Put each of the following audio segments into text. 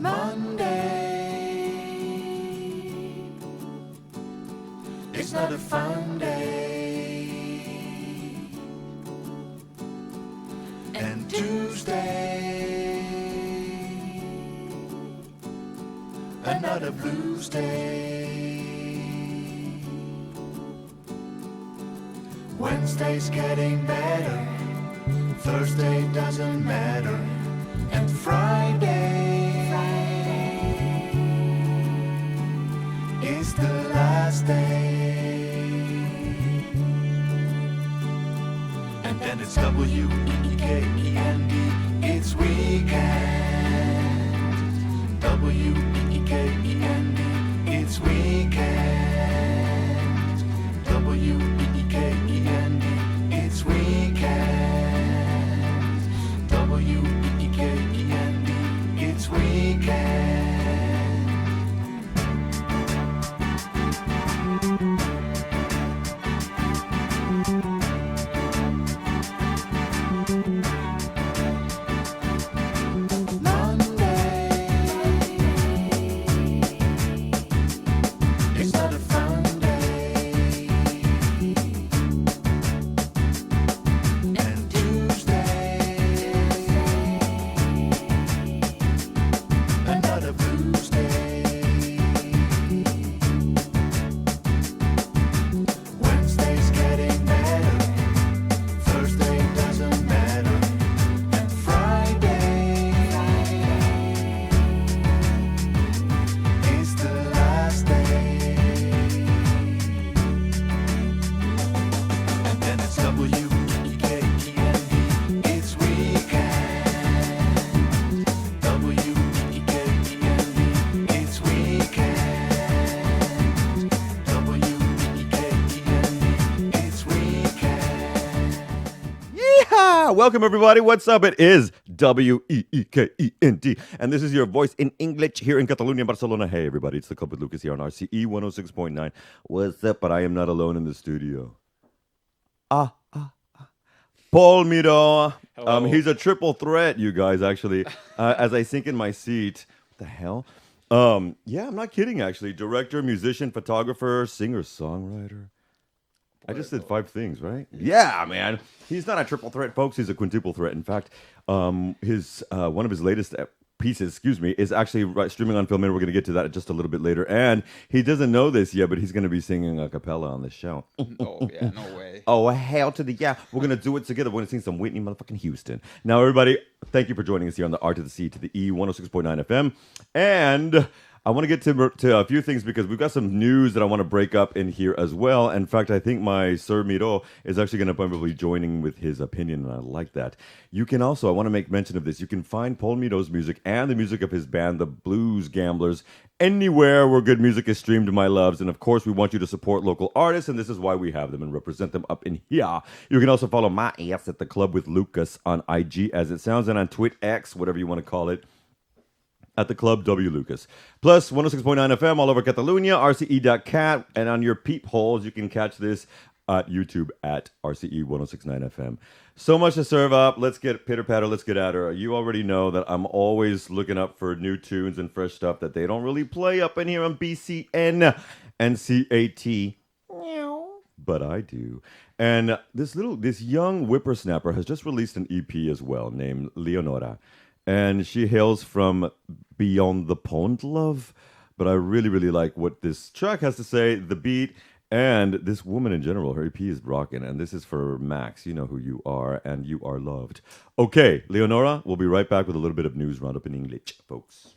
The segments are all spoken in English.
Monday is not a fun day, and Tuesday another blues day. Wednesday's getting better, Thursday doesn't matter, and Friday is the last day. And then it's W-E-E-K-E-N-D, it's weekend. W-E-E-K-E-N-D, it's weekend. W-E-E-K-E-N-D, it's weekend. W-E-E-K-E-N-D, it's weekend. Welcome, everybody. What's up? It is W-E-E-K-E-N-D, and this is your voice in English here in Catalonia, Barcelona. Hey, everybody. It's the Club with Lucas here on RCE 106.9. What's up? But I am not alone in the studio. Paul Miro. He's a triple threat, you guys, actually. As I sink in my seat. What the hell? Yeah, I'm not kidding, actually. Director, musician, photographer, singer, songwriter. I just said 5 things, right? Yeah, man. He's not a triple threat, folks. He's a quintuple threat. In fact, one of his latest pieces, is actually streaming on Filmin. We're going to get to that just a little bit later. And he doesn't know this yet, but he's going to be singing a cappella on the show. Oh, yeah, no way. Oh, hell to the yeah. We're going to do it together. We're going to sing some Whitney motherfucking Houston. Now, everybody, thank you for joining us here on the R to the C to the E 106.9 FM. And I want to get to a few things because we've got some news that I want to break up in here as well. In fact, I think my Sir Miro is actually going to probably joining with his opinion, and I like that. You can also, I want to make mention of this, you can find Paul Miro's music and the music of his band, the Blues Gamblers, anywhere where good music is streamed, my loves. And of course, we want you to support local artists, and this is why we have them and represent them up in here. You can also follow my ass at the Club with Lucas on IG, as it sounds, and on TwitX, whatever you want to call it, at the Club W Lucas. Plus 106.9 FM all over Catalonia, rce.cat, and on your peepholes, you can catch this at YouTube at RCE 106.9 FM. So much to serve up. Let's get pitter-patter. Let's get at her. You already know that I'm always looking up for new tunes and fresh stuff that they don't really play up in here on BCN and CAT. But I do. And this young whippersnapper has just released an EP as well named Leonora. And she hails from Beyond the Pond, love. But I really, really like what this track has to say, the beat, and this woman in general. Her EP is rocking, and this is for Max. You know who you are, and you are loved. Okay, Leonora, we'll be right back with a little bit of news roundup in English, folks.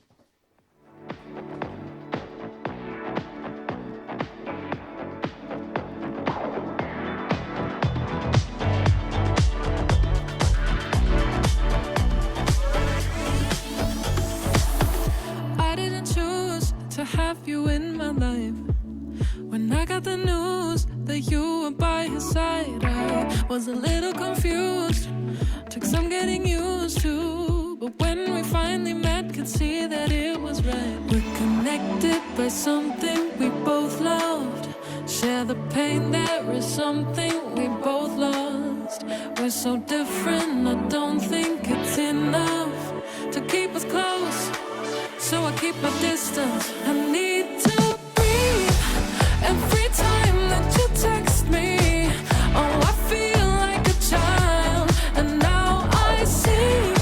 Have you in my life? When I got the news that you were by his side, I was a little confused, took some getting used to, but when we finally met, could see that it was right. We're connected by something we both loved, share the pain, there is something we both lost. We're so different, I don't think it's enough to keep us close. so I keep my distance. I need to breathe every time that you text me. Oh, I feel like a child, and now I see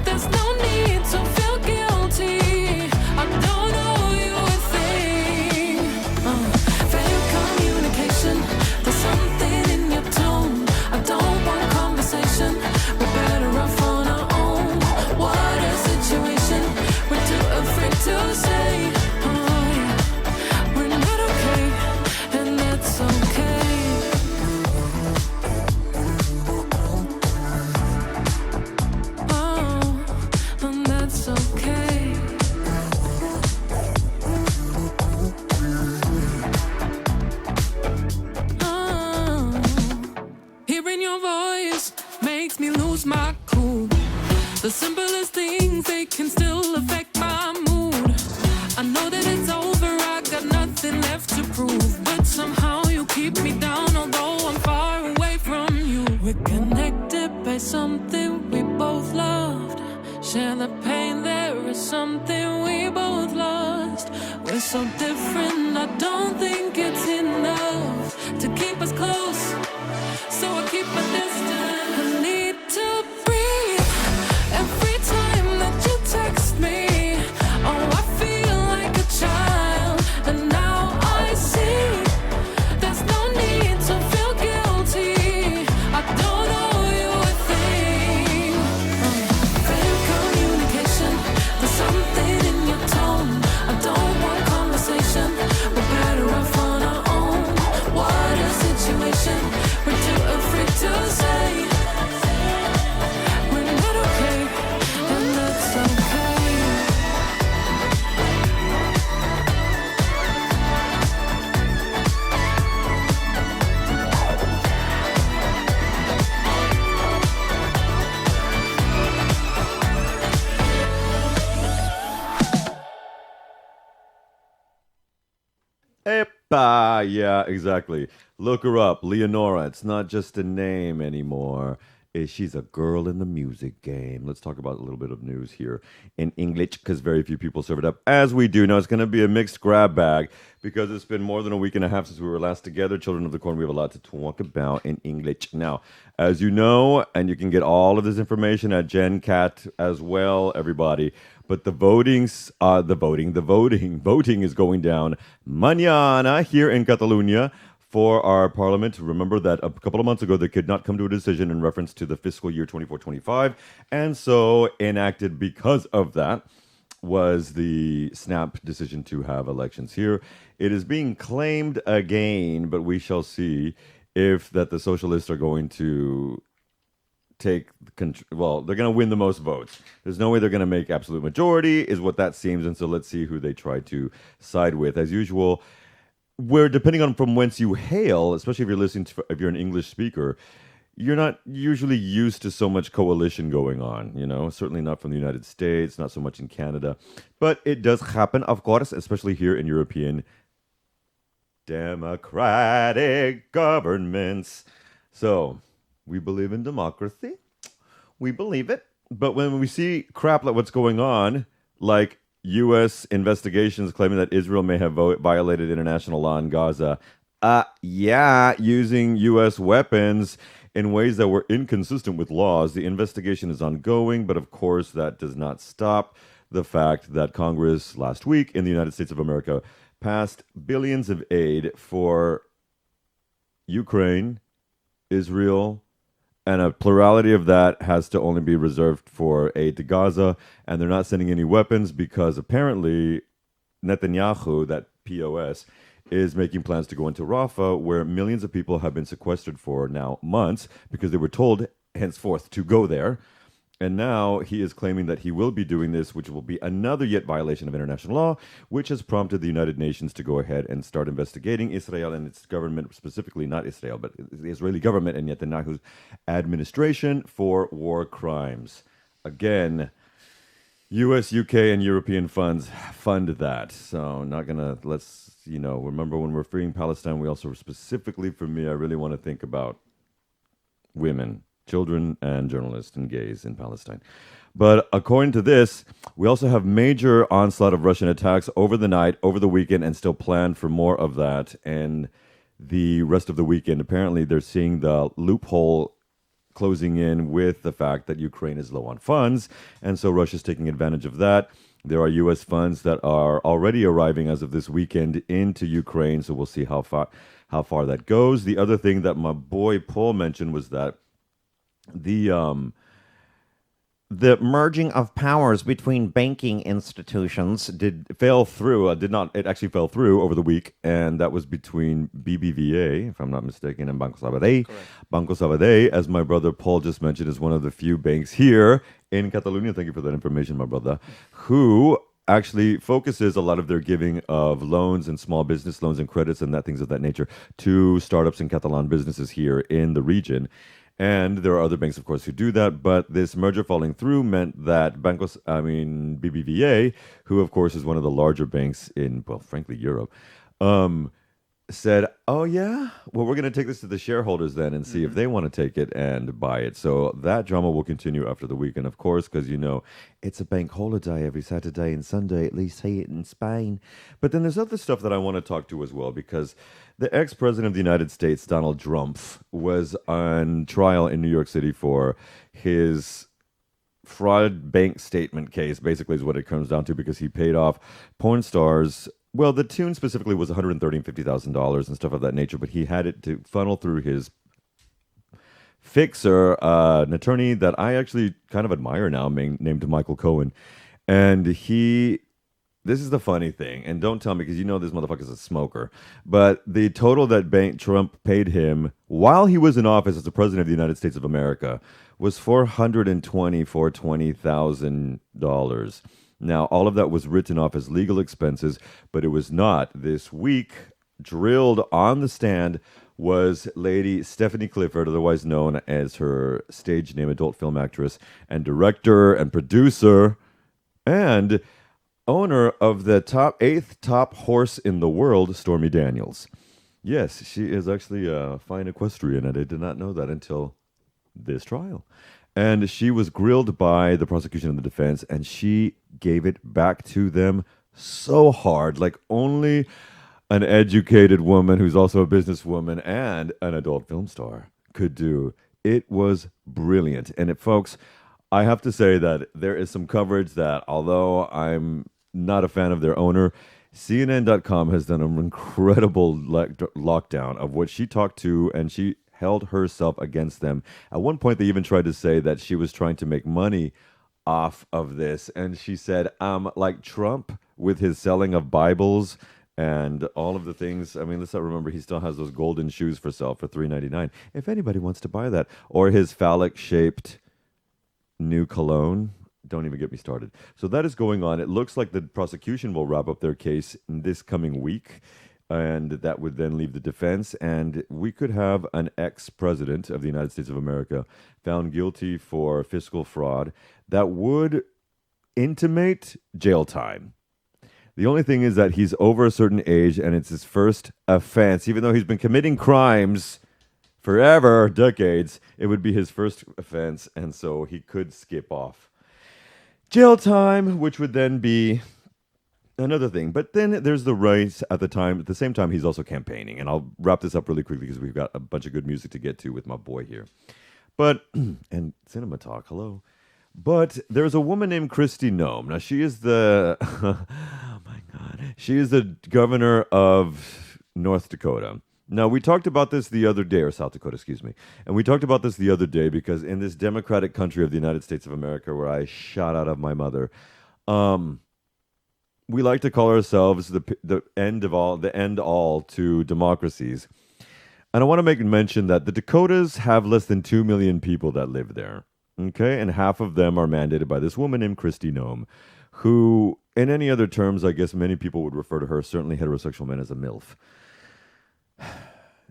there's no need to feel guilty. I don't owe you a thing. Failed communication, there's something in your tone. I don't want conversation, we're better off on our own. What a situation, we're too afraid to say. Oh yeah, we're not okay, and that's okay. Oh, and that's okay. Oh, hearing your voice makes me lose my cool. The simplest things, they can still affect my mood. I know that it's over, I got nothing left to prove, but somehow you keep me down, although I'm far away from you. We're connected by something we both loved. Share the pain, there is something we both lost. We're so different, I don't think it's enough to keep us close, so I keep my distance. I need to breathe every time that you text me. Oh, I feel like a child, and now I see there's no need to feel guilty. I don't owe you a thing. Failed communication, there's something in your tone. I don't want conversation, we're better off on our own. What a situation, we're too afraid to say. We're not okay, and that's okay. Epa, yeah, exactly. Look her up, Leonora. It's not just a name anymore. She's a girl in the music game. Let's talk about a little bit of news here in English, because very few people serve it up as we do. Now, it's going to be a mixed grab bag because it's been more than a week and a half since we were last together. Children of the Corn, we have a lot to talk about in English. Now, as you know, and you can get all of this information at GenCat as well, everybody. But voting is going down mañana here in Catalonia for our parliament. Remember that a couple of months ago, they could not come to a decision in reference to the fiscal year 24-25. And so enacted because of that was the snap decision to have elections here. It is being claimed again, but we shall see if that the socialists are going to well, they're going to win the most votes. There's no way they're going to make absolute majority, is what that seems. And so let's see who they try to side with. As usual, where depending on from whence you hail, especially if you're listening to, if you're an English speaker, you're not usually used to so much coalition going on, you know, certainly not from the United States, not so much in Canada. But it does happen, of course, especially here in European democratic governments. So we believe in democracy. We believe it. But when we see crap like what's going on, like U.S. investigations claiming that Israel may have violated international law in Gaza, using U.S. weapons in ways that were inconsistent with laws. The investigation is ongoing, but of course that does not stop the fact that Congress last week in the United States of America passed billions of aid for Ukraine, Israel, and a plurality of that has to only be reserved for aid to Gaza. And they're not sending any weapons because apparently Netanyahu, that POS, is making plans to go into Rafah, where millions of people have been sequestered for now months because they were told henceforth to go there. And now he is claiming that he will be doing this, which will be another yet violation of international law, which has prompted the United Nations to go ahead and start investigating Israel and its government, specifically not Israel, but the Israeli government and Netanyahu's administration for war crimes. Again, U.S., U.K., and European funds fund that. So not going to, remember when we're freeing Palestine, we also specifically, for me, I really want to think about women children and journalists and gays in Palestine. But according to this, we also have major onslaught of Russian attacks over the night, over the weekend, and still plan for more of that. And the rest of the weekend, apparently, they're seeing the loophole closing in with the fact that Ukraine is low on funds. And so Russia's taking advantage of that. There are U.S. funds that are already arriving as of this weekend into Ukraine. So we'll see how far that goes. The other thing that my boy Paul mentioned was that the merging of powers between banking institutions did fail through. Did not. It actually fell through over the week, and that was between BBVA, if I'm not mistaken, and Banco Sabadell. Correct. Banco Sabadell, as my brother Paul just mentioned, is one of the few banks here in Catalonia. Thank you for that information, my brother. Who actually focuses a lot of their giving of loans and small business loans and credits and things of that nature to startups and Catalan businesses here in the region. And there are other banks, of course, who do that. But this merger falling through meant that BBVA, who, of course, is one of the larger banks in, well, frankly, Europe, said, oh, yeah, well, we're going to take this to the shareholders then and see if they want to take it and buy it. So that drama will continue after the weekend, of course, because, it's a bank holiday every Saturday and Sunday, at least here in Spain. But then there's other stuff that I want to talk to as well, because the ex-president of the United States, Donald Trump, was on trial in New York City for his fraud bank statement case, basically is what it comes down to, because he paid off porn stars. Well, the tune specifically was $130,000 and $50,000 and stuff of that nature, but he had it to funnel through his fixer, an attorney that I actually kind of admire now, named Michael Cohen. And this is the funny thing, and don't tell me because this motherfucker's a smoker, but the total that Bank Trump paid him while he was in office as the president of the United States of America was $420,000. Now, all of that was written off as legal expenses, but it was not. This week, drilled on the stand was Lady Stephanie Clifford, otherwise known as her stage name, adult film actress and director and producer, and owner of the eighth top horse in the world, Stormy Daniels. Yes, she is actually a fine equestrian, and I did not know that until this trial. And she was grilled by the prosecution and the defense, and she gave it back to them so hard, like only an educated woman who's also a businesswoman and an adult film star could do. It was brilliant. And folks, I have to say that there is some coverage that, although I'm not a fan of their owner, CNN.com has done an incredible lockdown of what she talked to, and she held herself against them. At one point, they even tried to say that she was trying to make money off of this. And she said, like Trump with his selling of Bibles and all of the things. I mean, let's not remember, he still has those golden shoes for sale for $3.99. If anybody wants to buy that. Or his phallic-shaped new cologne. Don't even get me started. So that is going on. It looks like the prosecution will wrap up their case in this coming week. And that would then leave the defense. And we could have an ex-president of the United States of America found guilty for fiscal fraud that would intimate jail time. The only thing is that he's over a certain age and it's his first offense. Even though he's been committing crimes forever, decades, it would be his first offense. And so he could skip off jail time, which would then be another thing. But then there's the race at the same time, he's also campaigning. And I'll wrap this up really quickly because we've got a bunch of good music to get to with my boy here. But, and Cinema Talk, hello. But there's a woman named Kristi Noem. Now, she is the, oh my God, she is the governor of North Dakota. Now, we talked about this the other day, or South Dakota, excuse me. And we talked about this the other day because in this democratic country of the United States of America, where I shot out of my mother, we like to call ourselves the end all to democracies. And I want to make mention that the Dakotas have less than 2 million people that live there. Okay, and half of them are mandated by this woman named Kristi Noem, who, in any other terms, I guess many people would refer to her, certainly heterosexual men, as a MILF.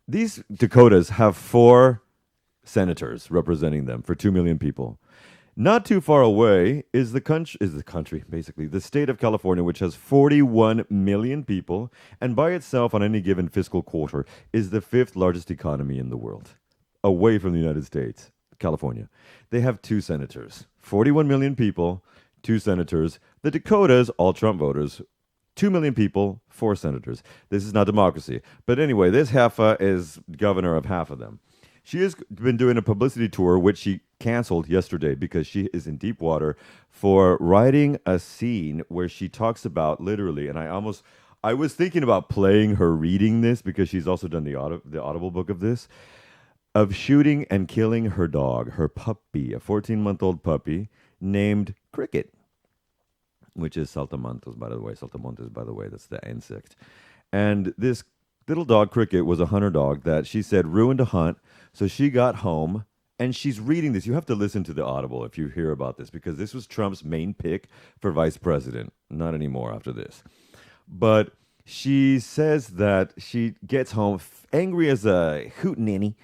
These Dakotas have 4 senators representing them for 2 million people. Not too far away is the country, basically, the state of California, which has 41 million people, and by itself, on any given fiscal quarter, is the 5th largest economy in the world, away from the United States. California. They have 2 senators, 41 million people, 2 senators. The Dakotas, all Trump voters, 2 million people, 4 senators. This is not democracy. But anyway, this heifer is governor of half of them. She has been doing a publicity tour, which she canceled yesterday because she is in deep water for writing a scene where she talks about literally, and I was thinking about playing her reading this because she's also done the Audible book of this, of shooting and killing her dog, her puppy, a 14-month-old puppy named Cricket, which is Saltamontes, by the way. That's the insect. And this little dog, Cricket, was a hunter dog that she said ruined a hunt. So she got home, and she's reading this. You have to listen to the Audible if you hear about this, because this was Trump's main pick for vice president. Not anymore after this. But she says that she gets home angry as a hootenanny,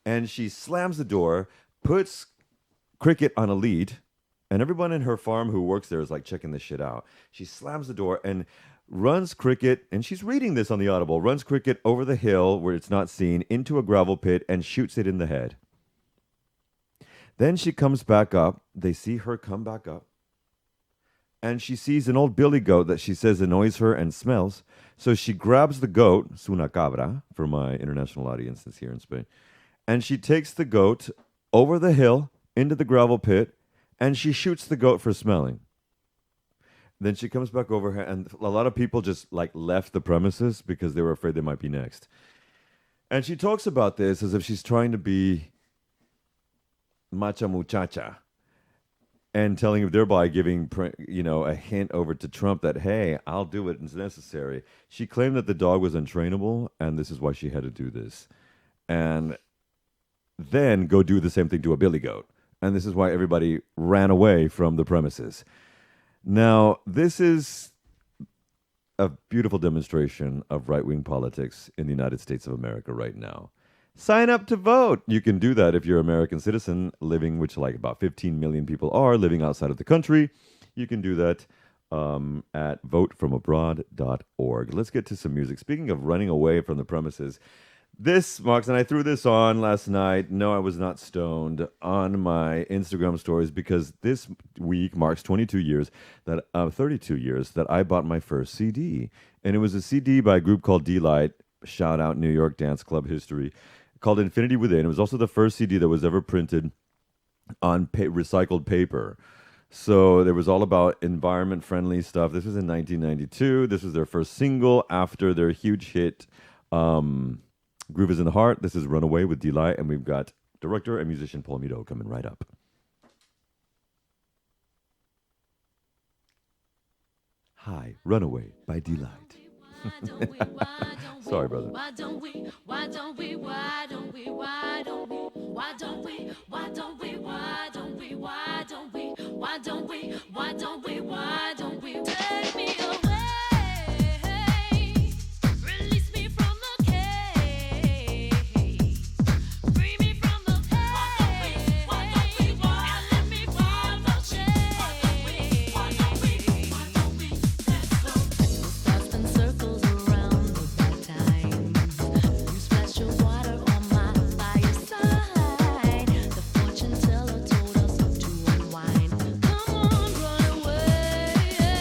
and she slams the door, puts Cricket on a lead, and everyone in her farm who works there is like checking this shit out. She slams the door and runs Cricket, and she's reading this on the Audible, runs Cricket over the hill where it's not seen into a gravel pit and shoots it in the head. Then she comes back up. They see her come back up. And she sees an old billy goat that she says annoys her and smells. So she grabs the goat, es una cabra, for my international audiences here in Spain, and she takes the goat over the hill into the gravel pit, and she shoots the goat for smelling. Then she comes back over here, and a lot of people just like left the premises because they were afraid they might be next. And she talks about this as if she's trying to be macha muchacha, and thereby giving a hint over to Trump that, hey, I'll do it, it's necessary. She claimed that the dog was untrainable, and this is why she had to do this. And then go do the same thing to a billy goat. And this is why everybody ran away from the premises. Now, this is a beautiful demonstration of right-wing politics in the United States of America right now. Sign up to vote. You can do that if you're an American citizen living, which like about 15 million people are living outside of the country. You can do that at votefromabroad.org. Let's get to some music. Speaking of running away from the premises, this marks, and I threw this on last night. No, I was not stoned on my Instagram stories because this week marks 32 years 32 years that I bought my first CD. And it was a CD by a group called D-Light, shout out New York Dance Club history, called Infinity Within. It was also the first CD that was ever printed on recycled paper. So there was all about environment-friendly stuff. This was in 1992. This was their first single after their huge hit, Groove is in the Heart. This is Runaway with D-Light, and we've got director and musician Paul Mito coming right up. Hi, Runaway by D-Light. Sorry, brother. Why don't we, why don't we, why don't we, why don't we, why don't we, why don't we, why don't we, why don't we, why don't we, why don't we, why don't we take me away? Release me from the cage. Free me from the pain. Why don't we, and let me feel the shame. Why don't we, let's go. Stars and circles around the bad times. You splash your water on my fireside. The fortune teller told us to unwind. Come on, run away.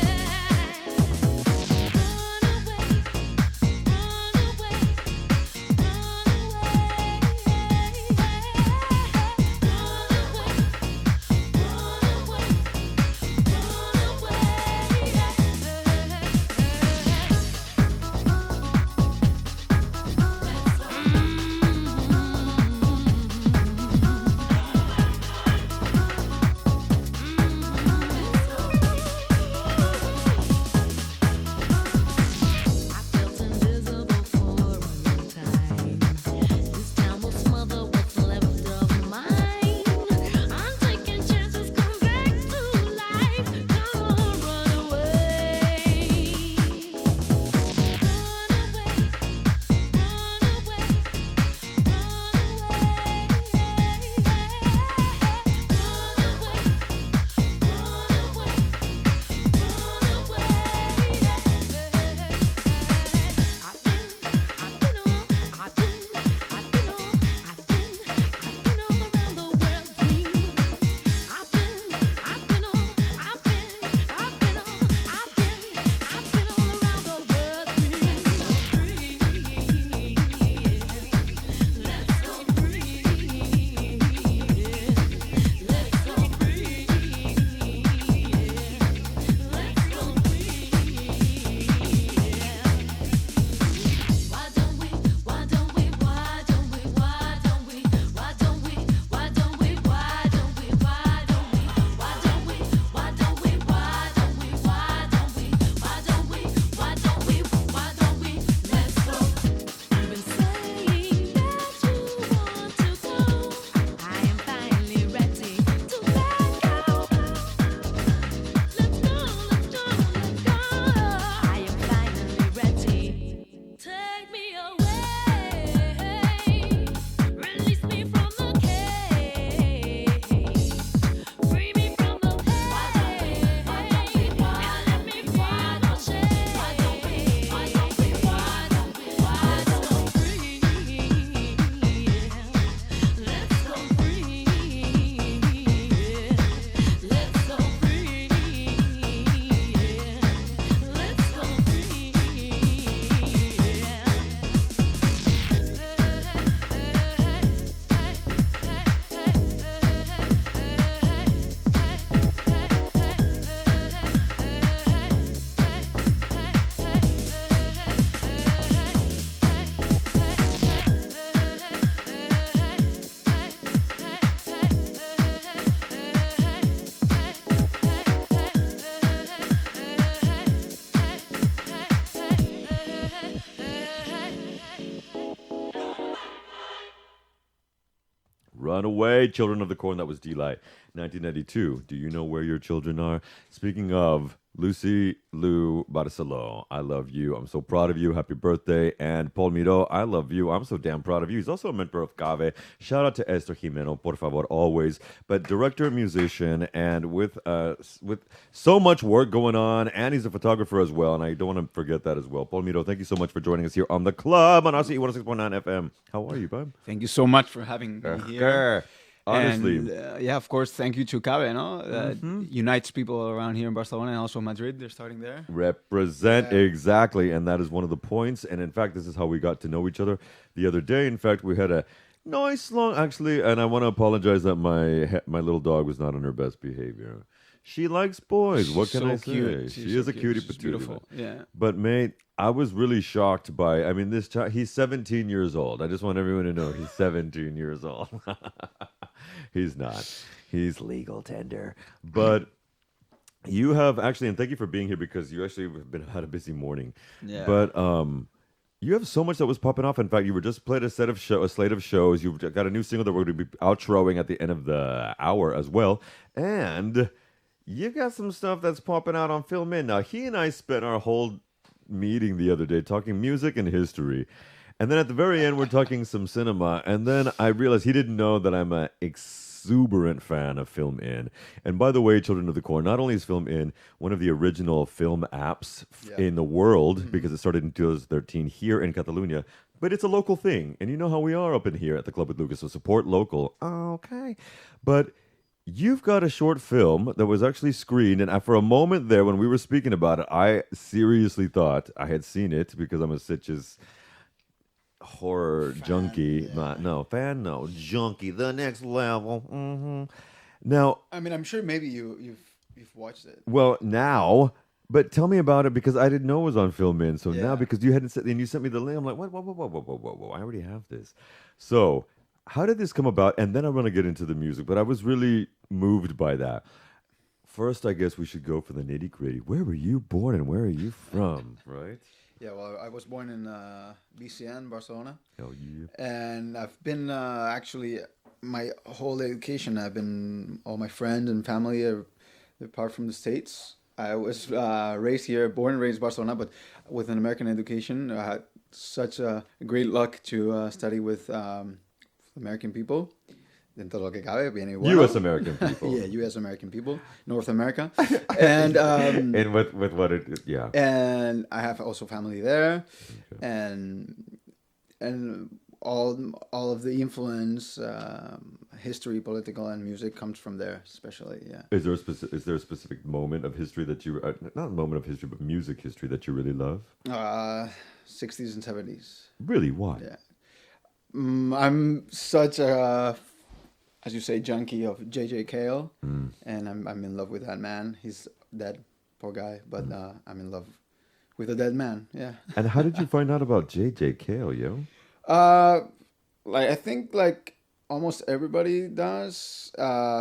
Run away, children of the corn. That was D-Light. 1992. Do you know where your children are? Speaking of Lucy Lou Barcelo, I love you. I'm so proud of you. Happy birthday. And Paul Miro, I love you. I'm so damn proud of you. He's also a mentor of Cave. Shout out to Esther Jimeno, por favor, always. But director, musician, and with so much work going on, and he's a photographer as well. And I don't want to forget that as well. Paul Miro, thank you so much for joining us here on the club on RCE 106.9 FM. How are you, bud? Thank you so much for having me here. Honestly. And, yeah, of course, thank you to Cabe, no? Unites people around here in Barcelona and also Madrid. They're starting there. Represent, exactly. And that is one of the points. And in fact, this is how we got to know each other the other day. In fact, we had a nice long, actually, and I want to apologize that my little dog was not on her best behavior. She likes boys. What can So I say? cute. She She's is so a cute. cutie She's patootie. beautiful. Yeah. But mate, I was really shocked by. I mean, this child. He's 17 years old. I just want everyone to know he's 17 years old. He's not. He's legal tender. But you have actually, and thank you for being here because you actually have had a busy morning. Yeah. But you have so much that was popping off. In fact, you were just played a slate of shows. You've got a new single that we're going to be outroing at the end of the hour as well, and you got some stuff that's popping out on Film In. Now, he and I spent our whole meeting the other day talking music and history. And then at the very end, we're talking some cinema. And then I realized he didn't know that I'm an exuberant fan of Film In. And by the way, Children of the Corn, not only is Film In one of the original film apps in the world, because it started in 2013 here in Catalonia, but it's a local thing. And you know how we are up in here at the Club with Lucas, so support local. Okay. But you've got a short film that was actually screened, and for a moment there, when we were speaking about it, I seriously thought I had seen it because I'm a Sitges horror junkie. No, junkie, the next level. Now, I mean, I'm sure maybe you've watched it. well, now, but tell me about it because I didn't know it was on Film In. So now, Yeah. because you hadn't said, and you sent me the link, I'm like, what? Whoa, I already have this. So, how did this come about? And then I want to get into the music, but I was really moved by that. First, I guess we should go for the nitty gritty. Where were you born and where are you from? Right? Yeah, well, I was born in BCN, Barcelona, Hell yeah. and I've been actually my whole education. All my friends and family are apart from the States. I was raised here, born and raised Barcelona, but with an American education. I had such a great luck to study with American people. Dentro de lo que cabe, bien y bueno. U.S. American people. Yeah, U.S. American people, North America, and And with what it, yeah. and I have also family there, and all of the influence, history, political, and music comes from there, especially. Yeah. Is there a specific moment of history that you not a moment of history, but music history that you really love? 60s and 70s. Really, why? Yeah. I'm such a, as you say, junkie of J.J. Cale, and I'm in love with that man. He's dead, poor guy, but I'm in love with a dead man. Yeah. And how did you find out about J.J. Cale, yo? I think almost everybody does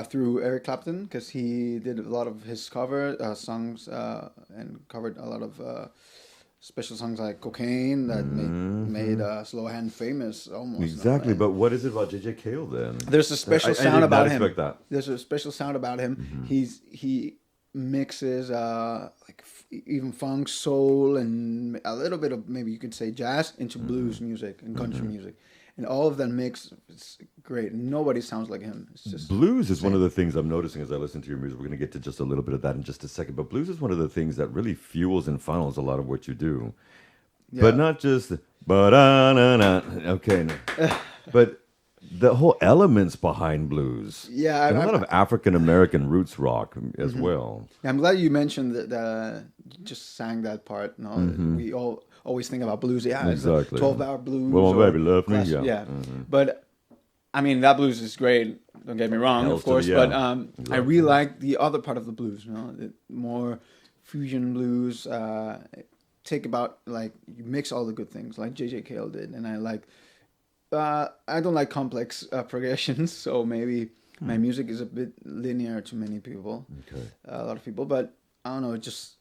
through Eric Clapton, because he did a lot of his cover songs and covered a lot of special songs like Cocaine that made Slow Hand famous almost. Exactly, And but what is it about J.J. Cale then? there's a special I sound did about not him. expect that. There's a special sound about him. He mixes even funk, soul, and a little bit of, maybe you could say, jazz into blues music and country music, and all of that mix is great. Nobody sounds like him. It's just Blues is one of the things I'm noticing as I listen to your music. We're going to get to just a little bit of that in just a second. But blues is one of the things that really fuels and funnels a lot of what you do. But not just, okay, no. But the whole elements behind blues. Yeah, And a lot of African American roots rock as well. I'm glad you mentioned that. You just sang that part. No, we all always think about blues. Yeah, Exactly. 12-hour blues. Well, or baby, love me. classic- Yeah. But I mean, that blues is great. Don't get me wrong, Hells of to course. the- But yeah. I really like the other part of the blues. The more fusion blues. Take about you mix all the good things like J.J. Cale did, and I like. I don't like complex progressions, so maybe my music is a bit linear to many people. Okay. A lot of people, but I don't know. It just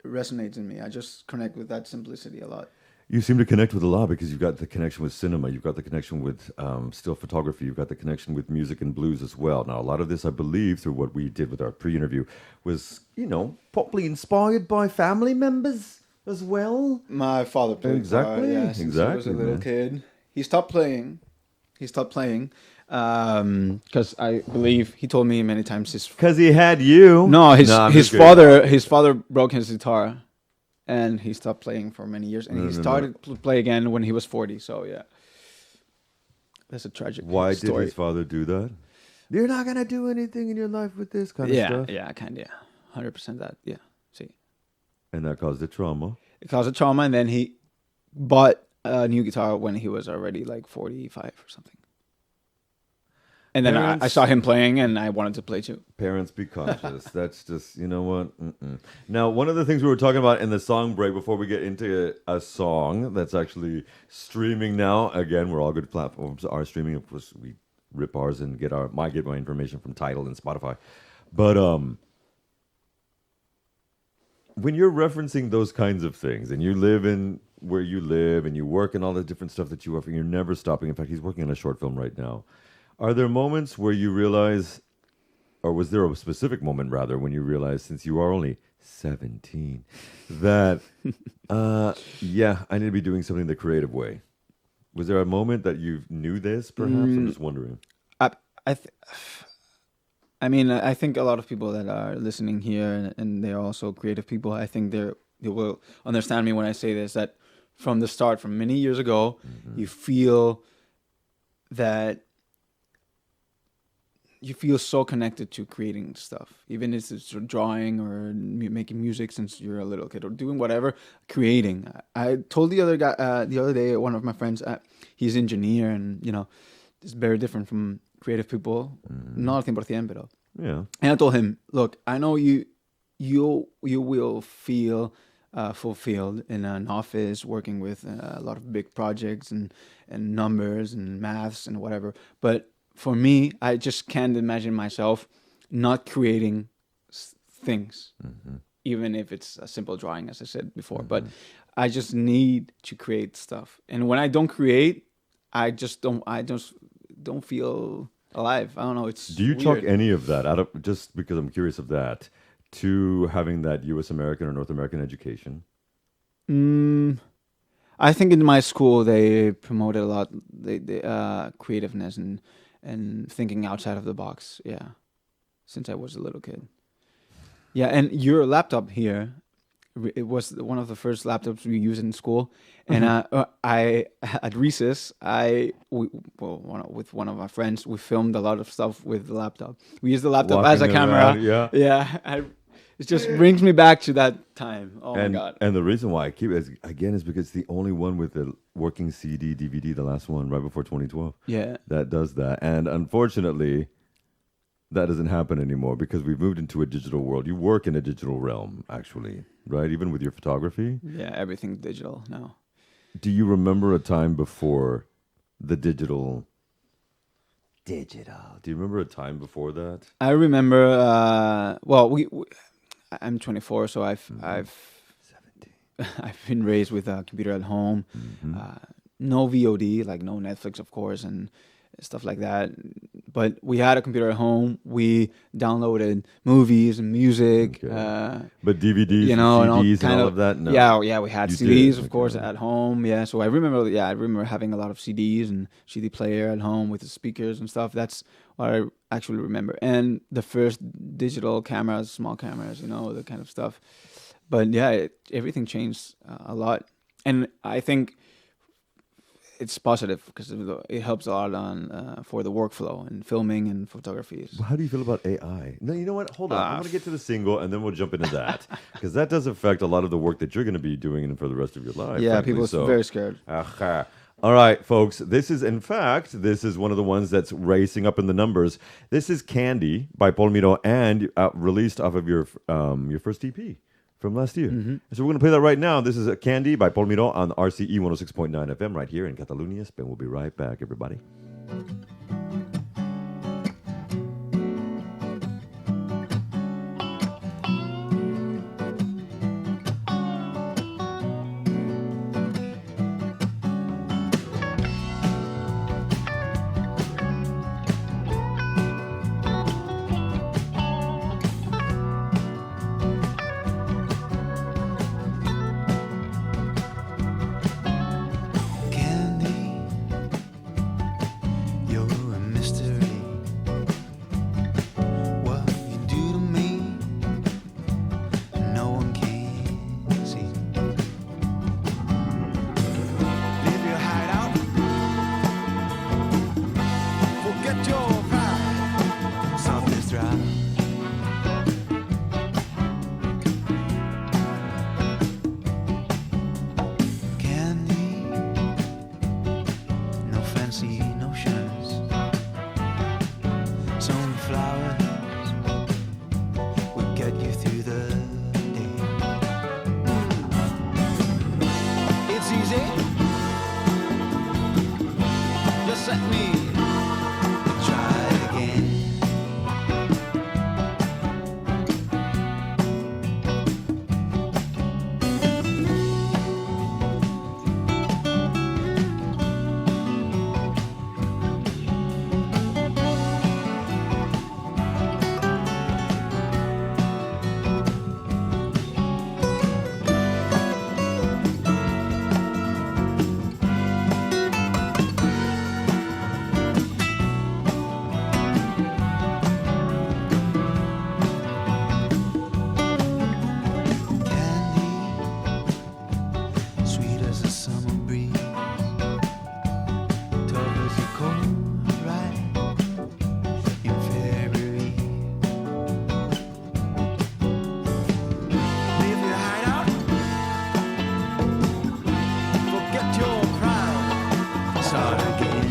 resonates in me. I just connect with that simplicity a lot. You seem to connect with a lot because you've got the connection with cinema, you've got the connection with still photography, you've got the connection with music and blues as well. Now, a lot of this, I believe, through what we did with our pre-interview, was, probably inspired by family members as well. My father played Exactly, guitar, yeah, since he was a exactly, little man. kid. He stopped playing. Because I believe he told me many times Because he had you. no, his I'm his just kidding. father broke his guitar, and he stopped playing for many years, and he started to play again when he was 40. So yeah, that's a tragic Why story. did his father do that? You're not going to do anything in your life with this kind of stuff. Yeah, kind of, 100% that. Yeah, see, And that caused a trauma. it caused a trauma, and then he bought a new guitar when he was already like 45 or something. And then I Parents- saw him playing, and I wanted to play too. Parents, be conscious. That's just, you know what? Mm-mm. Now, one of the things we were talking about in the song break before we get into a song that's actually streaming now. Again, we're all good platforms are streaming. Of course, we rip ours and get my information from Tidal and Spotify. But when you're referencing those kinds of things, and you live in where you live, and you work and all the different stuff that you work, and you're never stopping. In fact, he's working on a short film right now. Are there moments where you realize, or was there a specific moment rather, when you realized, since you are only 17, that, yeah, I need to be doing something the creative way? Was there a moment that you knew this, perhaps? I'm just wondering. I mean, I think a lot of people that are listening here, and they're also creative people, I think they will understand me when I say this, that from the start, from many years ago, you feel that you feel so connected to creating stuff, even if it's drawing or making music since you're a little kid, or doing whatever, creating. I told the other day, one of my friends, he's engineer, and it's very different from creative people. Not 100%, pero. Yeah. And I told him, look, I know you will feel fulfilled in an office working with a lot of big projects and numbers and maths and whatever, but for me, I just can't imagine myself not creating things, even if it's a simple drawing, as I said before. But I just need to create stuff, and when I don't create, I just don't feel alive. I don't know. It's Do you weird. chalk any of that out of, just because I'm curious of that, to having that U.S. American or North American education? I think in my school they promoted a lot the creativeness and thinking outside of the box. Yeah, since I was a little kid. Yeah, and your laptop here, it was one of the first laptops we used in school. And I at recess, with one of our friends, we filmed a lot of stuff with the laptop. We used the laptop as a Walking camera. around, yeah. It just brings me back to that time. Oh and, my god! And the reason why I keep it, again, is because it's the only one with the working CD, DVD, the last one, right before 2012. Yeah. That does that. And unfortunately, that doesn't happen anymore because we've moved into a digital world. You work in a digital realm, actually, right? Even with your photography. Yeah, everything's digital now. Do you remember a time before the digital? Do you remember a time before that? I remember. I'm 24, so I've 17. I've been raised with a computer at home. No VOD, like no Netflix, of course, and stuff like that. But we had a computer at home. We downloaded movies and music. Okay. But DVDs, And all CDs, and kind all of that? No. Yeah, we had You CDs, did, of course, okay. at home. Yeah, so I remember having a lot of CDs and CD player at home with the speakers and stuff. That's what I actually remember. And the first digital cameras, small cameras, the kind of stuff. But yeah, everything changed a lot. And I think it's positive because it helps a lot on for the workflow and filming and photography. How do you feel about AI? No, you know what? Hold on. I'm going to get to the single, and then we'll jump into that. Because that does affect a lot of the work that you're going to be doing for the rest of your life. Yeah, frankly. people are very scared. Aha. All right, folks. This is one of the ones that's racing up in the numbers. This is Candy by Paul Miro, and released off of your first EP from last year. So we're going to play that right now. This is Candy by Paul Miro on RCE 106.9 FM right here in Catalunya, Spain. We'll be right back, everybody. fancy notions. Some flowers will get you through the day. It's easy. Just let me try again. Candy, sweet as a summer breeze, tough as a cold ride in February. Leave your hideout, forget your pride, start again.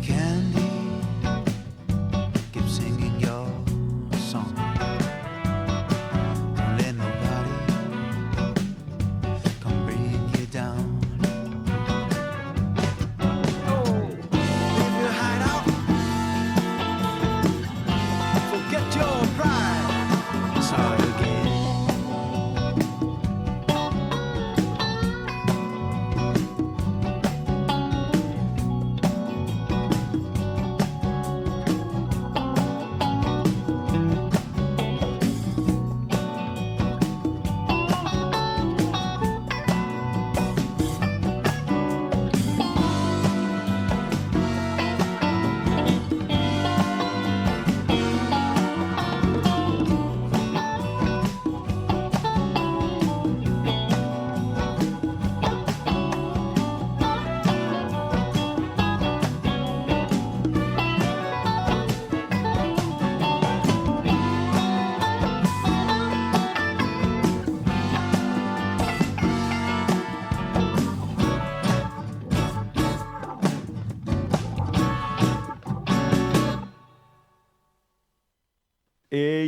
Candy, keep singing your song. Don't let nobody come bring you down. Leave your hideout, forget your pride, start again.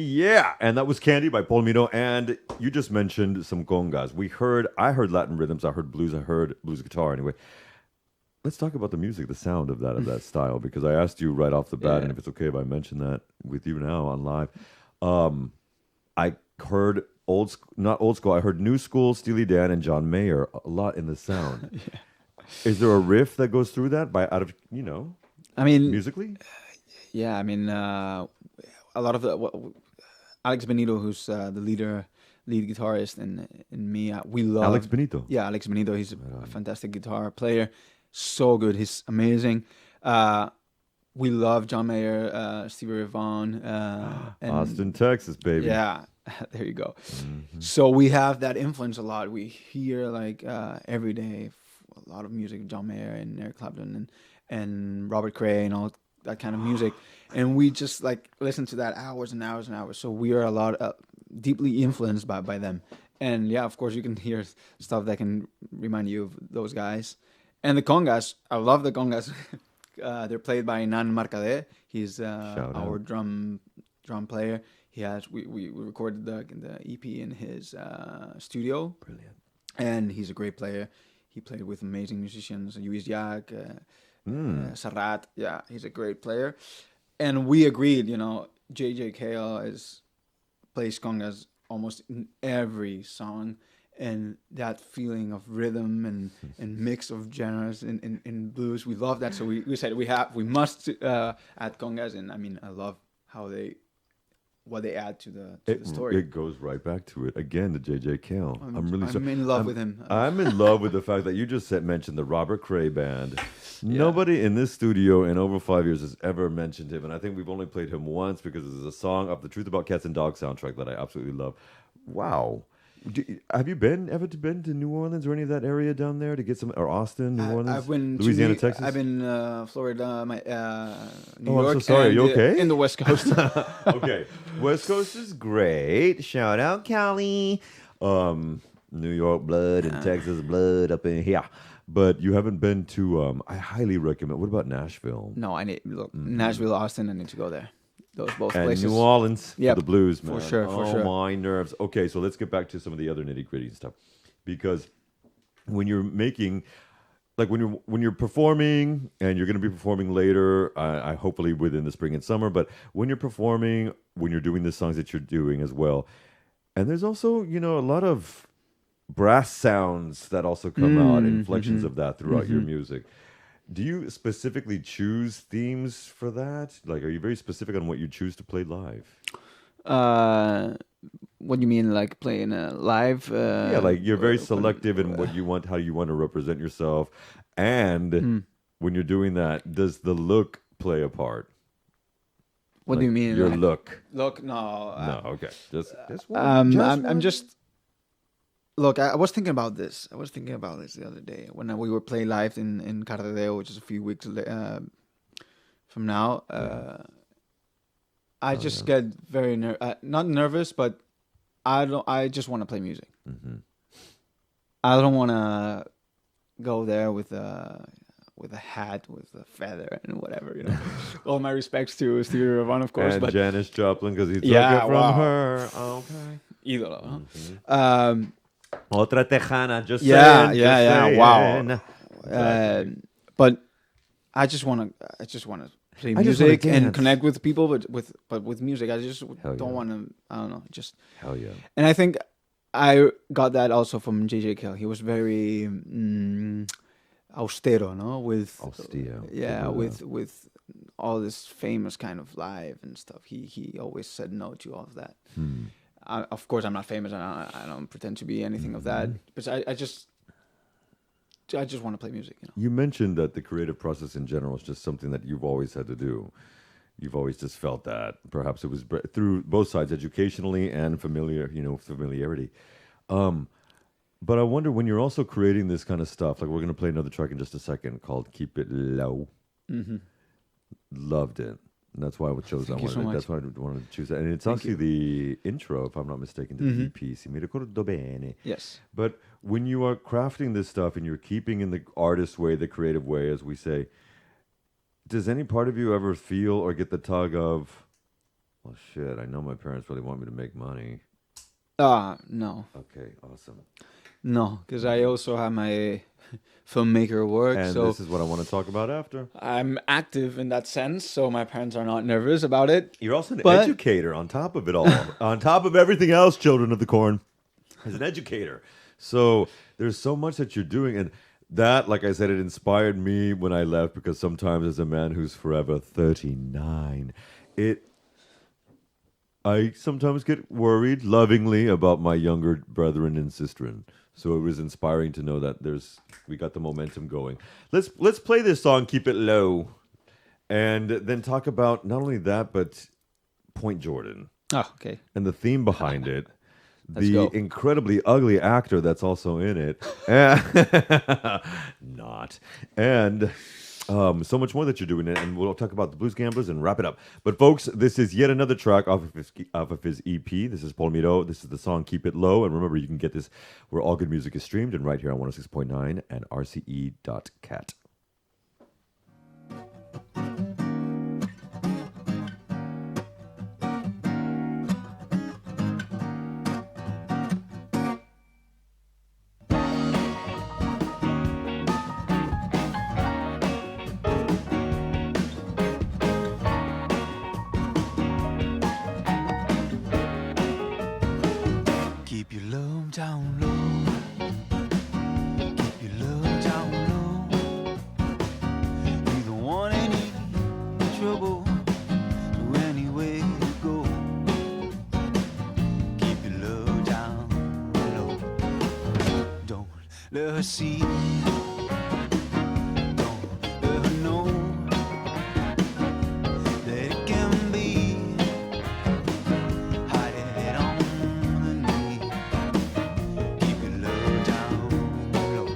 Yeah, and that was Candy by Paul Mino. And you just mentioned some congas. I heard Latin rhythms, I heard blues guitar anyway. Let's talk about the music, the sound of that style, because I asked you right off the bat, Yeah. and if it's okay if I mention that with you now on live. I heard not old school, I heard new school, Steely Dan and John Mayer a lot in the sound. Is there a riff that goes through that I mean, musically? yeah, I mean, a lot of Alex Benito, who's the lead guitarist, and me, we love Alex Benito. Yeah, Alex Benito. He's a fantastic guitar player, so good. He's amazing. We love John Mayer, Stevie Ray Vaughan, and Austin, Texas, baby. yeah, there you go. So we have that influence a lot. We hear like every day a lot of music, John Mayer and Eric Clapton and Robert Cray and all that kind of music, and we just like listen to that hours and hours and hours. So we are a lot deeply influenced by them. And yeah, of course, you can hear stuff that can remind you of those guys. And the congas, I love the congas. They're played by Nan Marcadet. He's our drum player. We recorded the EP in his studio. Brilliant. And he's a great player. He played with amazing musicians, Luis Jack, Serrat. Yeah, he's a great player. And we agreed, JJ Cale plays congas almost in every song, and that feeling of rhythm and mix of genres in blues, we love that. So we said we must add congas, and I mean, I love what they add to the story. It goes right back to it again. To JJ Cale, I'm in love with him. I'm in love with the fact that you just mentioned the Robert Cray Band. Nobody in this studio in over 5 years has ever mentioned him, and I think we've only played him once because there's a song of the Truth About Cats and Dogs soundtrack that I absolutely love. Wow. Have you ever been to New Orleans or any of that area down there to get some, or Austin, New Orleans, I've been Louisiana, Texas? I've been Florida, New I'm York. so sorry. Are you okay? In the West Coast. Okay, West Coast is great. Shout out, Cali. New York blood and Texas blood up in here. But you haven't been to. I highly recommend. What about Nashville No, I need look Nashville, Austin. I need to go there. Those both and places. New Orleans Yep, for the blues, man? for sure, for oh sure. my nerves. Okay, so let's get back to some of the other nitty gritty stuff, because when you're making, like when you're performing, and you're going to be performing later, I hopefully within the spring and summer. But when you're performing, when you're doing the songs that you're doing as well, and there's also a lot of brass sounds that also come out, inflections of that throughout your music. Do you specifically choose themes for that? Like, are you very specific on what you choose to play live? What do you mean, like playing a live? Yeah, like you're very selective in what you want, how you want to represent yourself, and when you're doing that, does the look play a part? What do you mean? Your like- look? Look, no. No, okay, just one. I'm just. Look, I was thinking about this. I was thinking about this the other day when we were playing live in Cardedeo, which is a few weeks from now. I just get very not nervous, but I just want to play music. I don't want to go there with a hat with a feather and whatever. All my respects to Stevie Ray Vaughan, of course, And but Janis Joplin, because he took Yeah, it from wow. her. Okay. ídolo. Huh? Otra Tejana, just Yeah, saying. yeah, just yeah, saying. wow. Exactly. But I just want to play I just wanna music and dance. connect with people, but with music, I just Hell don't yeah. want to. I don't know, just. Hell yeah. And I think I got that also from JJ Kill. He was very austero, no? With Austere. yeah, with all this famous kind of live and stuff. He always said no to all of that. Of course, I'm not famous, and I don't pretend to be anything of that. But I just want to play music. You mentioned that the creative process in general is just something that you've always had to do. You've always just felt that. Perhaps it was through both sides, educationally and familiarity. But I wonder, when you're also creating this kind of stuff, like we're going to play another track in just a second called "Keep It Low." Loved it. And that's why I chose that Thank you one. so much. That's why I wanted to choose that. And it's actually the intro, if I'm not mistaken, to the EP. Si mi ricordo bene. Yes. But when you are crafting this stuff and you're keeping in the artist way, the creative way, as we say, does any part of you ever feel or get the tug of, well, shit, I know my parents really want me to make money. No, Okay, awesome. no, because I also have my filmmaker work, And so this is what I want to talk about after. I'm active in that sense. So my parents are not nervous about it. You're also an But- educator on top of it all. On top of everything else, children of the corn, as an educator. So there's so much that you're doing. And that, like I said, it inspired me when I left, because sometimes as a man who's forever 39, I sometimes get worried lovingly about my younger brethren and sisterin. So it was inspiring to know that we got the momentum going. Let's play this song, Keep It Low, and then talk about not only that, but Point Jordan Oh, okay. and the theme behind it. Let's The go. incredibly ugly actor that's also in it. Not. And so much more that you're doing. And we'll talk about the Blues Gamblers and wrap it up. But folks, this is yet another track off of his EP. This is Paul Miro. This is the song Keep It Low. And remember, you can get this where all good music is streamed, and right here on 106.9 and rce.cat. Keep your love down low. Keep your love down low. You don't want any trouble. So anywhere you go, keep your love down low. Don't let her see. Don't let her know that it can be. Hide it on the knee. Keep your love down low.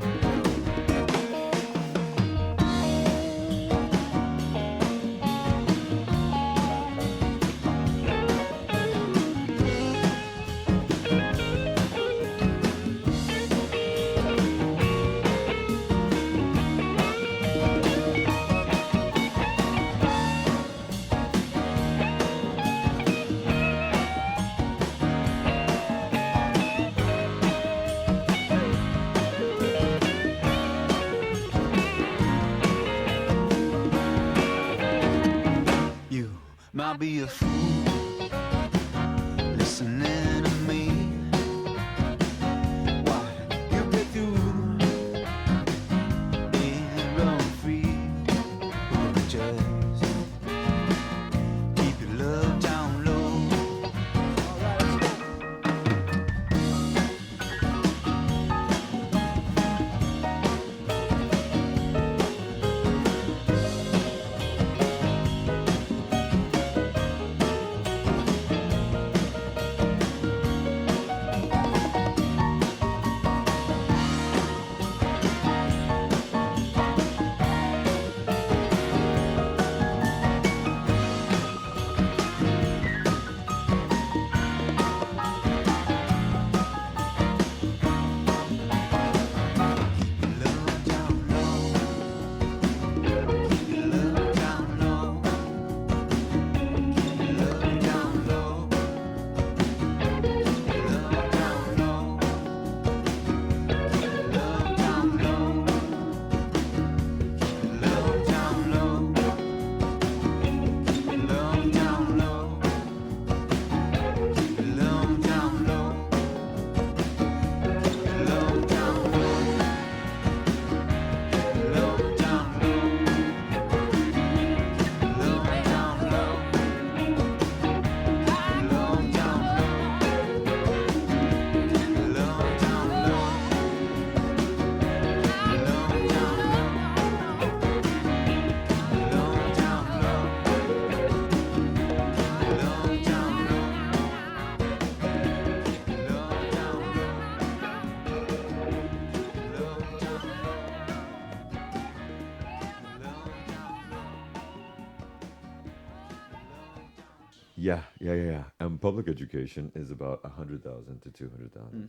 Yeah. And public education is about 100,000 to 200,000.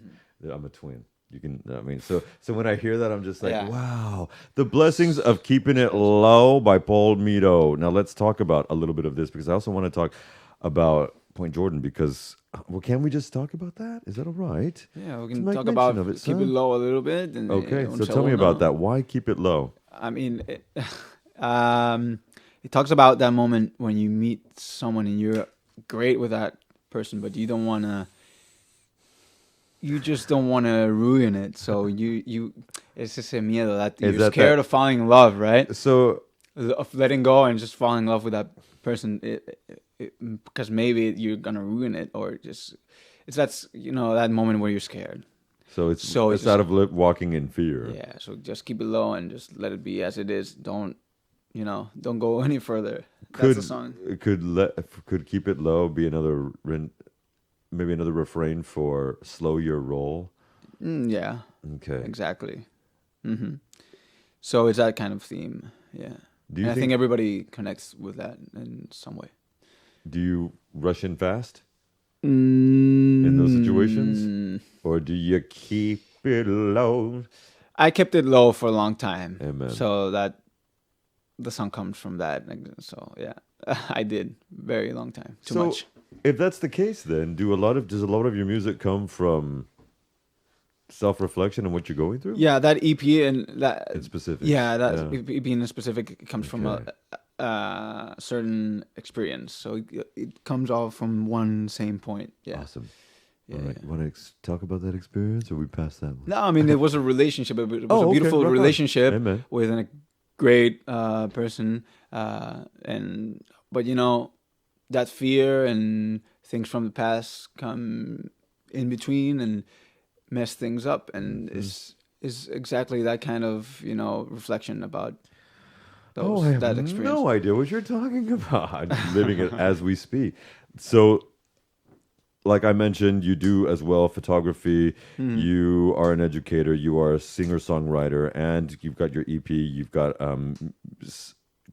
I'm a twin. You can, I mean, so when I hear that, I'm just like, Yeah. wow, the blessings of keeping it low by Paul Mito. Now let's talk about a little bit of this because I also want to talk about Point Jordan because, well, can we just talk about that? Is that all right? Yeah, we Just can make talk mention about of it, keep it son. low a little bit. And Okay, un so tell me segundo. about that. Why keep it low? I mean, it talks about that moment when you meet someone and you're great with that person, but you don't want to. You just don't want to ruin it. So it's just a miedo that you're that scared of falling in love, right? So Of letting go and just falling in love with that person, because maybe you're gonna ruin it, or just that's that moment where you're scared. it's it's out of walking in fear. Yeah, so just keep it low and just let it be as it is. Don't go any further. That's the song. Could keep it low be maybe another refrain for slow your roll? Yeah, Okay. exactly. So it's that kind of theme. Yeah, Do you and I think- think everybody connects with that in some way. Do you rush in fast In in those situations? Or do you keep it low? I kept it low for a long time. Amen. So that the song comes from that. So yeah, I did very long time. Too So, much. if that's the case, then does a lot of your music come from self-reflection and what you're going through? Yeah, that EP and that In specific. Yeah, that Yeah. EP in specific comes from Okay. a certain experience. So it comes all from one same point. Yeah. Awesome. Yeah, All right. yeah. Want to talk about that experience, or we pass that one? No, I mean it was a relationship. It was Oh, a okay, beautiful rock on. relationship Amen. with a great person, but that fear and things from the past come in between and mess things up, and is exactly that kind of reflection about I have that experience. no idea what you're talking about. I'm living it as we speak. So, like I mentioned, you do as well photography. You are an educator. You are a singer-songwriter, and you've got your EP. You've got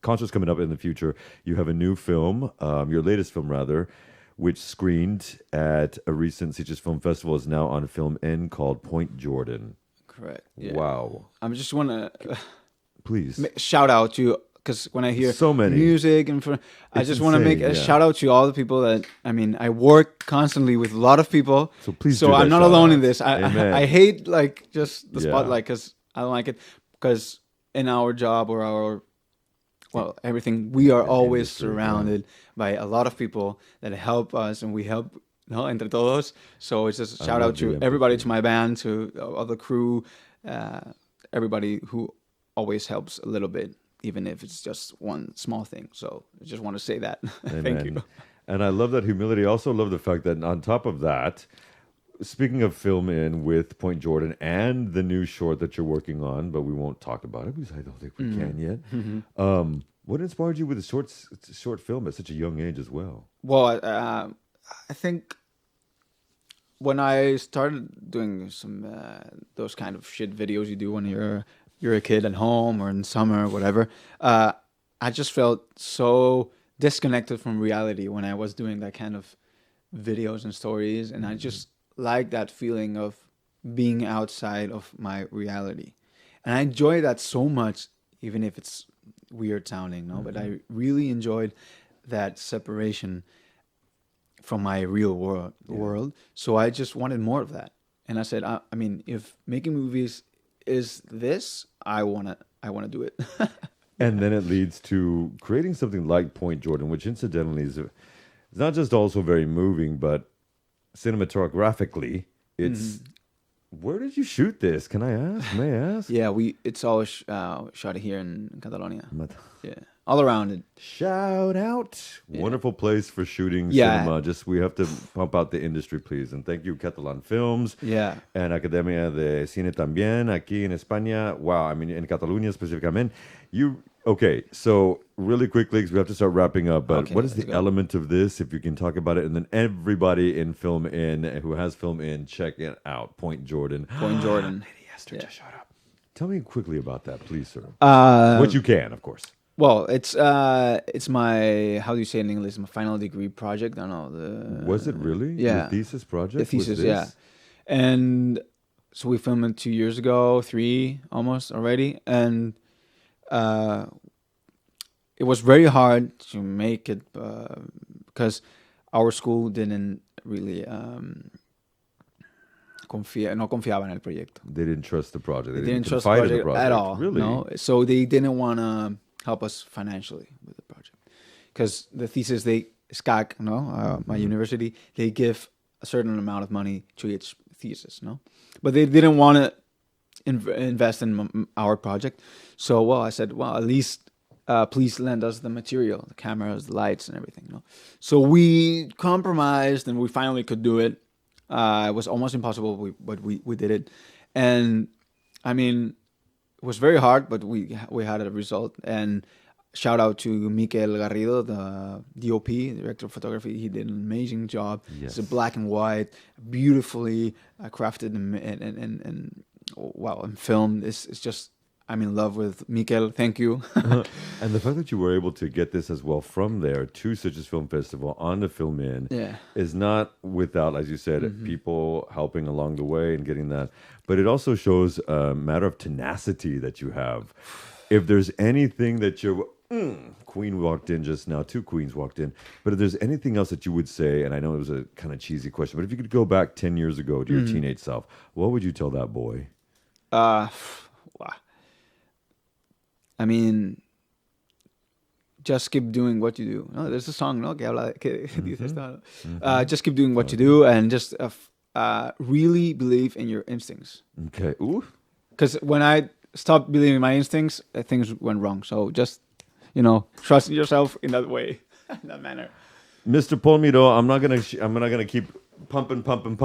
concerts coming up in the future. You have a new film, your latest film rather, which screened at a recent Sitges Film Festival, is now on Film N, called Point Jordan. Correct. Yeah. Wow. I just want to Please. shout out to, because when I hear So many. music I It's just want to make insane, a yeah. shout out to all the people that I work constantly with a lot of people. So please So do that I'm not shout alone out. in this. Amen. I hate just the Yeah. spotlight because I don't like it, because in our job or everything, we are always industry, surrounded by a lot of people that help us, and we help entre todos. So it's just a shout love out to the everybody, empathy. to my band, to all the crew, everybody who always helps a little bit, even if it's just one small thing. So I just want to say that. Thank Amen. you. And I love that humility. I also love the fact that on top of that, speaking of Film In with Point Jordan and the new short that you're working on, but we won't talk about it because I don't think we can yet. What inspired you with a short film at such a young age as well? Well, I think when I started doing some those kind of shit videos you do when you're a kid at home or in summer or whatever, I just felt so disconnected from reality when I was doing that kind of videos and stories, and I just like that feeling of being outside of my reality, and I enjoy that so much, even if it's weird sounding, no? But I really enjoyed that separation from my real world. So I just wanted more of that, and I said, I mean, if making movies is this, I wanna do it. And then it leads to creating something like Point Jordan, which incidentally is not just also very moving, but cinematographically, it's. Where did you shoot this? Can I ask? May I ask? Yeah, it's all shot here in Catalonia. Mat- Yeah, all around it. Shout out. Wonderful place for shooting Yeah. cinema. We have to pump out the industry, please. And thank you, Catalan Films. Yeah. And Academia de Cine también, aquí en España. Wow, I mean, in Catalunya specificamente. Okay, so really quickly, because we have to start wrapping up, but Okay, what is let's the go. element of this, if you can talk about it, and then everybody in Film In, who has Film In, check it out. Point Jordan. Point Jordan. Lady Esther, Yeah. just shut up. Tell me quickly about that, please, sir. Uh, what you can, of course. Well, it's my, how do you say it in English? My final degree project. I don't know the. Was it really? Yeah. Your thesis project? The was thesis, this? yeah. And so we filmed it 2 years ago, 3 almost already, and it was very hard to make it because our school didn't really no confiaba en el proyecto. They didn't trust the project. They didn't trust confide in the project at all. Really? No, so they didn't want to help us financially with the project because the thesis SCAC, my university, they give a certain amount of money to each thesis, but they didn't want to invest in our project. So, I said, at least please lend us the material, the cameras, the lights, and everything. So we compromised, and we finally could do it. It was almost impossible, but we did it, and I mean, it was very hard, but we had a result. And shout out to Miquel Garrido, the DOP, director of photography. He did an amazing job. Yes. It's a black and white, beautifully crafted and wow, and filmed. It's just, I'm in love with Miquel. Thank you. And the fact that you were able to get this as well from there to Sitges Film Festival on the Film In Yeah. is not without, as you said, people helping along the way and getting that. But it also shows a matter of tenacity that you have. If there's anything that you're... Queen walked in just now. 2 queens walked in. But if there's anything else that you would say, and I know it was a kind of cheesy question, but if you could go back 10 years ago to your teenage self, what would you tell that boy? Wow. I mean, just keep doing what you do. No, there's a song, no, que habla que dice esto. Just keep doing what you do, and just really believe in your instincts. Okay. Ooh. Because when I stopped believing in my instincts, things went wrong. So just, trust yourself in that way, in that manner. Mr. Polmiro, I'm not gonna keep pumping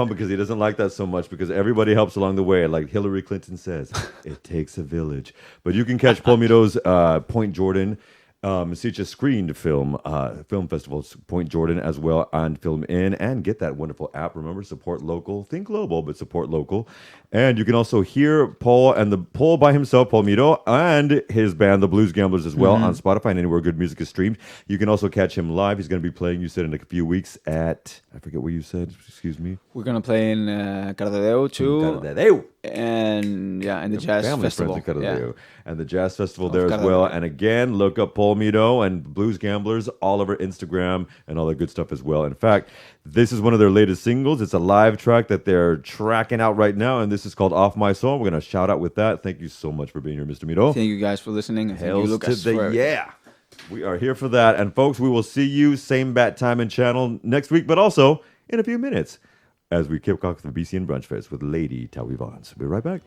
because he doesn't like that so much because everybody helps along the way. Like Hillary Clinton says, it takes a village. But you can catch Polmiro's Point Jordan. Sitges screened film festival, Point Jordan as well on Film In, and get that wonderful app. Remember, support local, think global, but support local. And you can also hear Paul by himself, Paul Miro, and his band, the Blues Gamblers, as well on Spotify and anywhere good music is streamed. You can also catch him live. He's going to be playing, you said, in a few weeks at, I forget what you said, excuse me. We're going to play in Cardedeu too. Cardedeu. And the Jazz Festival. And the Jazz Festival there as well. And again, look up Paul Mito and Blues Gamblers all over Instagram and all that good stuff as well. In fact, this is one of their latest singles. It's a live track that they're tracking out right now, and this is called Off My Soul. We're going to shout out with that. Thank you so much for being here, Mr. Mito. Thank you guys for listening. And thank you, Hails Lucas, to the for yeah. We are here for that. And folks, we will see you same bat time and channel next week, but also in a few minutes as we kick off the BCN Brunch Fest with Lady Tawi Vons. We'll be right back.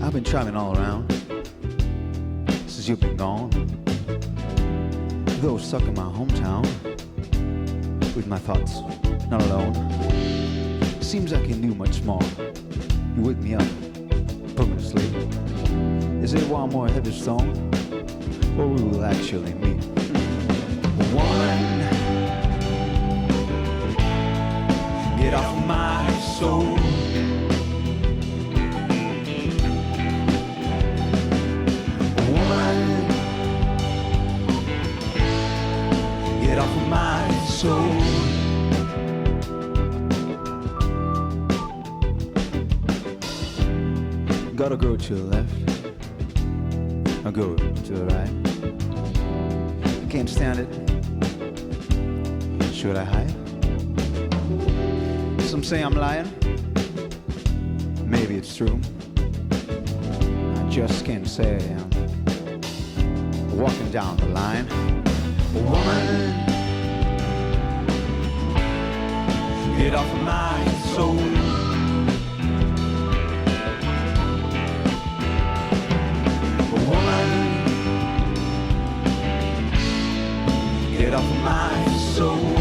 I've been traveling all around since you've been gone. Though stuck in my hometown with my thoughts not alone. Seems like you knew much more. You wake me up, put me to sleep. Is it one more heavy stone, or we will actually meet? One, get off my soul. Get off of my soul. Gotta go to the left, I'll go to the right. Can't stand it. Should I hide? Some say I'm lying. Maybe it's true. I just can't say I'm walking down the line. Woman, Get off of my soul. Woman, get off of my soul.